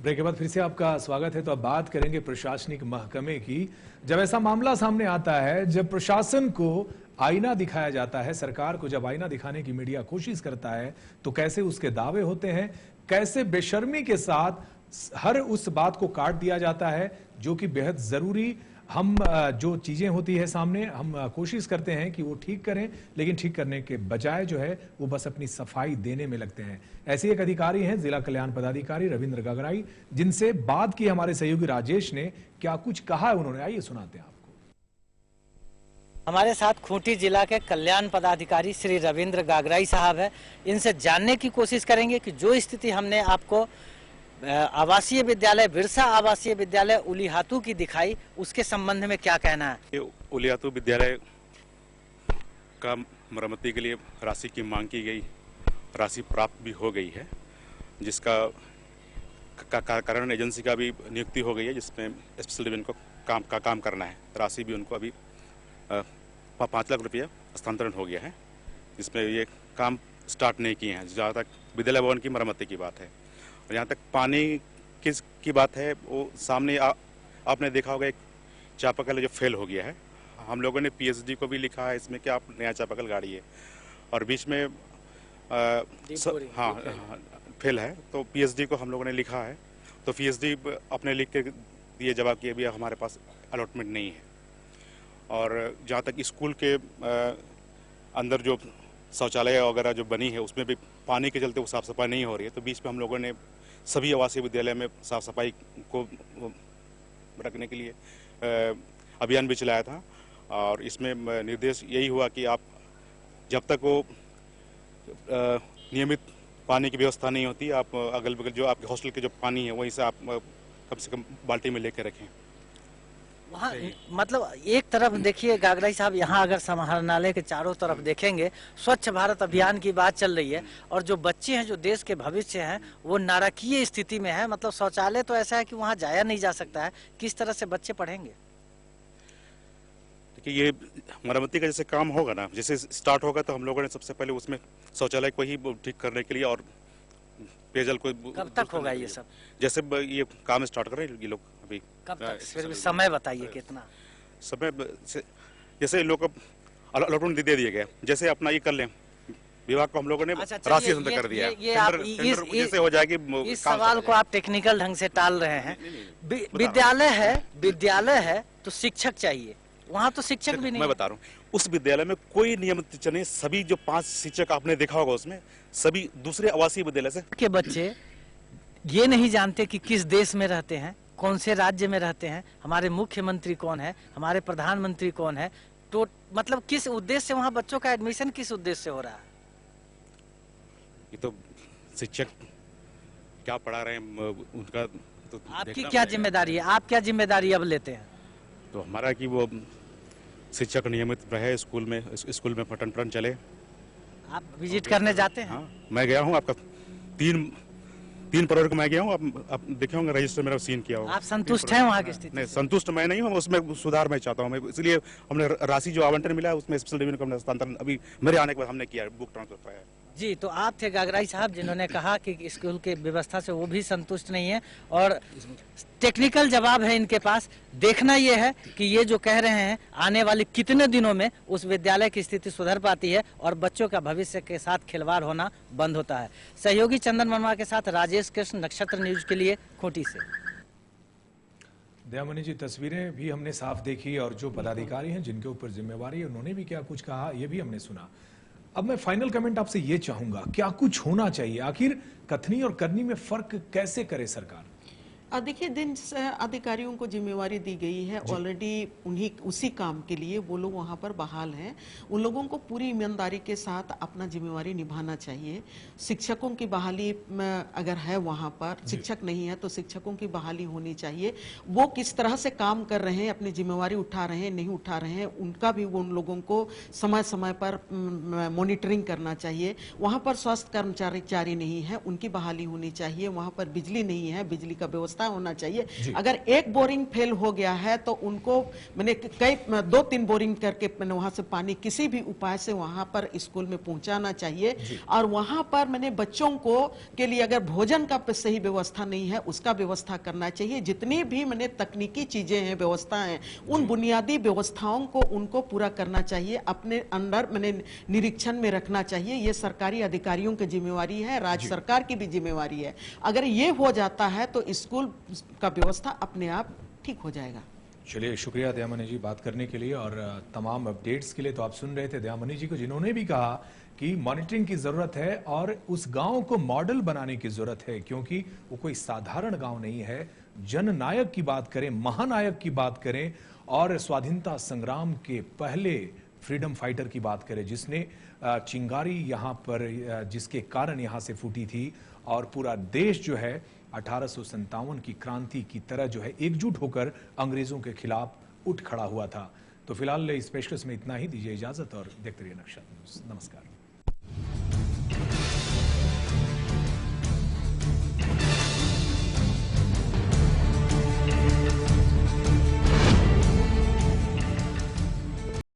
Break के बाद फिर से आपका स्वागत है। तो अब बात करेंगे प्रशासनिक महकमे की। जब ऐसा मामला सामने आता है, जब प्रशासन को आईना दिखाया जाता है, सरकार को जब आईना दिखाने की मीडिया कोशिश करता है, तो कैसे उसके दावे होते हैं, कैसे बेशर्मी के साथ हर उस बात को काट दिया जाता है जो कि बेहद जरूरी। हम जो चीजें होती है सामने, हम कोशिश करते हैं कि वो ठीक करें, लेकिन ठीक करने के बजाय जो है वो बस अपनी सफाई देने में लगते हैं। ऐसे एक अधिकारी हैं जिला कल्याण पदाधिकारी रविंद्र गागराई, जिनसे बात की हमारे सहयोगी राजेश ने। क्या कुछ कहा है उन्होंने, आइए सुनाते हैं आपको। हमारे साथ खूंटी जिला के कल्याण पदाधिकारी श्री रविंद्र गागराई साहब है। इनसे जानने की कोशिश करेंगे कि जो स्थिति हमने आपको आवासीय विद्यालय बिरसा आवासीय विद्यालय उलीहातू की दिखाई, उसके संबंध में क्या कहना है। उलीहातू विद्यालय का मरम्मती के लिए राशि की मांग की गई, राशि प्राप्त भी हो गई है, जिसका कारण एजेंसी का भी नियुक्ति हो गई है, जिसमें स्पेशल डिवीजन को काम करना है। राशि भी उनको अभी 5 लाख रुपया हस्तांतरण हो गया है, जिसमें ये काम स्टार्ट नहीं किए हैं। जहाँ तक विद्यालय भवन की मरम्मती की बात है और यहाँ तक पानी की बात है, वो सामने आपने देखा होगा एक चापाकल जो फेल हो गया है। हम लोगों ने पीएचडी को भी लिखा है इसमें कि आप नया चापाकल गाड़ी है और बीच में फेल है, तो पीएचडी को हम लोगों ने लिखा है। तो पीएचडी अपने लिख के दिए जवाब कि अभी हमारे पास अलॉटमेंट नहीं है। और जहाँ तक स्कूल के अंदर जो शौचालय वगैरह जो बनी है, उसमें भी पानी के चलते वो साफ़ सफाई नहीं हो रही है। तो बीच में हम लोगों ने सभी आवासीय विद्यालय में साफ़ सफाई को रखने के लिए अभियान भी चलाया था। और इसमें निर्देश यही हुआ कि आप जब तक वो नियमित पानी की व्यवस्था नहीं होती, आप अगल बगल जो आपके हॉस्टल के जो पानी है वहीं से आप कम से कम बाल्टी में लेकर रखें। वहाँ मतलब एक तरफ देखिए गागराई साहब, यहाँ अगर समाहरणालय के चारों तरफ देखेंगे, स्वच्छ भारत अभियान की बात चल रही है और जो बच्चे हैं, जो देश के भविष्य हैं, वो नारकीय स्थिति में है। मतलब शौचालय तो ऐसा है कि वहाँ जाया नहीं जा सकता है। किस तरह से बच्चे पढ़ेंगे? देखिए, ये मरम्मती का जैसे काम होगा ना, जैसे स्टार्ट होगा तो हम लोगों ने सबसे पहले उसमें शौचालय को ही ठीक करने के लिए और पेयजल को। कब तक होगा ये सब? जैसे ये काम स्टार्ट कर रहे हैं ये लोग अभी। कब तक? फिर भी समय बताइए कितना समय। जैसे इन लोग को अलॉटमेंट दे दिए गए, जैसे अपना ये कर लें, विभाग को हम लोगों ने राशि हस्तांतरण कर दिया है। जैसे हो जाएगी। इस सवाल को आप टेक्निकल ढंग से टाल रहे हैं। विद्यालय है तो शिक्षक चाहिए, वहाँ तो शिक्षक भी नहीं। मैं बता रहा हूँ, उस विद्यालय में कोई नियमित टीचर नहीं। सभी जो 5 शिक्षक आपने देखा होगा उसमें सभी दूसरे आवासीय विद्यालय से के बच्चे ये नहीं जानते कि किस देश में रहते हैं, कौन से राज्य में रहते हैं, हमारे मुख्यमंत्री कौन है, हमारे प्रधानमंत्री कौन है। तो मतलब किस उद्देश्य से वहाँ बच्चों का एडमिशन किस उद्देश्य से हो रहा है? ये तो शिक्षक क्या पढ़ा रहे हैं उनका तो आपकी क्या जिम्मेदारी है? आप क्या जिम्मेदारी अब लेते हैं? तो हमारा कि वो शिक्षक नियमित रहे स्कूल में पठन पाठन चले। आप विजिट करने जाते हैं? हाँ, मैं गया हूँ। आपका 3 फरवरी को मैं गया हूँ। आप देखे होंगे रजिस्टर मेरा सीन किया होगा। आप संतुष्ट हैं वहाँ की स्थिति? नहीं, संतुष्ट मैं नहीं हूँ, उसमें सुधार मैं चाहता हूँ। इसलिए हमने राशि जो आवंटन मिला है उसमें स्पेशल डिवीजन को हमने हस्तांतरण अभी मेरे आने के बाद हमने किया, बुक ट्रांसफर कराया। जी, तो आप थे गागराई साहब जिन्होंने कहा कि स्कूल के व्यवस्था से वो भी संतुष्ट नहीं है और टेक्निकल जवाब है इनके पास। देखना ये है कि ये जो कह रहे हैं आने वाले कितने दिनों में उस विद्यालय की स्थिति सुधर पाती है और बच्चों का भविष्य के साथ खिलवाड़ होना बंद होता है। सहयोगी चंदन वर्मा के साथ राजेश कृष्ण, नक्षत्र न्यूज के लिए खूंटी से। दयामणि जी, तस्वीरें भी हमने साफ देखी और जो पदाधिकारी हैं जिनके ऊपर जिम्मेवारी है उन्होंने भी क्या कुछ कहा ये भी हमने सुना। अब मैं फाइनल कमेंट आपसे ये चाहूंगा, क्या कुछ होना चाहिए? आखिर कथनी और करनी में फर्क कैसे करे सरकार? देखिए, जिन अधिकारियों को जिम्मेवारी दी गई है ऑलरेडी उसी काम के लिए वो लोग वहाँ पर बहाल हैं। उन लोगों को पूरी ईमानदारी के साथ अपना जिम्मेवारी निभाना चाहिए। शिक्षकों की बहाली अगर है वहाँ पर, शिक्षक नहीं है तो शिक्षकों की बहाली होनी चाहिए। वो किस तरह से काम कर रहे हैं, अपनी जिम्मेवारी उठा रहे हैं नहीं उठा रहे हैं, उनका भी उन लोगों को समय समय पर मॉनिटरिंग करना चाहिए। वहाँ पर स्वास्थ्य कर्मचारी नहीं है, उनकी बहाली होनी चाहिए। वहाँ पर बिजली नहीं है, बिजली का व्यवस्था पता होना चाहिए। अगर एक बोरिंग फेल हो गया है तो उनको मैंने कई 2-3 बोरिंग करके मैंने वहां से पानी किसी भी उपाय से वहां पर स्कूल में पहुंचाना चाहिए। और वहां पर मैंने बच्चों को के लिए अगर भोजन का सही व्यवस्था नहीं है उसका व्यवस्था करना चाहिए। जितनी भी मैंने तकनीकी चीजें हैं, व्यवस्था है, उन बुनियादी व्यवस्थाओं को उनको पूरा करना चाहिए, अपने अंडर मैंने निरीक्षण में रखना चाहिए। ये सरकारी अधिकारियों की जिम्मेवारी है, राज्य सरकार की भी जिम्मेवारी है। अगर ये हो जाता है तो स्कूल का व्यवस्था अपने आप ठीक हो जाएगा। चलिए, शुक्रिया दयामनी जी बात करने के लिए और तमाम अपडेट्स के लिए। तो आप सुन रहे थे दयामनी जी को, जिन्होंने भी कहा कि मॉनिटरिंग की जरूरत है और उस गांव को मॉडल बनाने की जरूरत है, क्योंकि वो कोई साधारण गांव नहीं है। जननायक की बात करें, महानायक की बात करें और स्वाधीनता संग्राम के पहले फ्रीडम फाइटर की बात करें, जिसने चिंगारी यहां पर, जिसके कारण यहां से फूटी थी और पूरा देश जो है 1857 की क्रांति की तरह जो है एकजुट होकर अंग्रेजों के खिलाफ उठ खड़ा हुआ था। तो फिलहाल स्पेशलिस्ट में इतना ही, दीजिए इजाजत और देखते रहिए नक्शा न्यूज़। नमस्कार।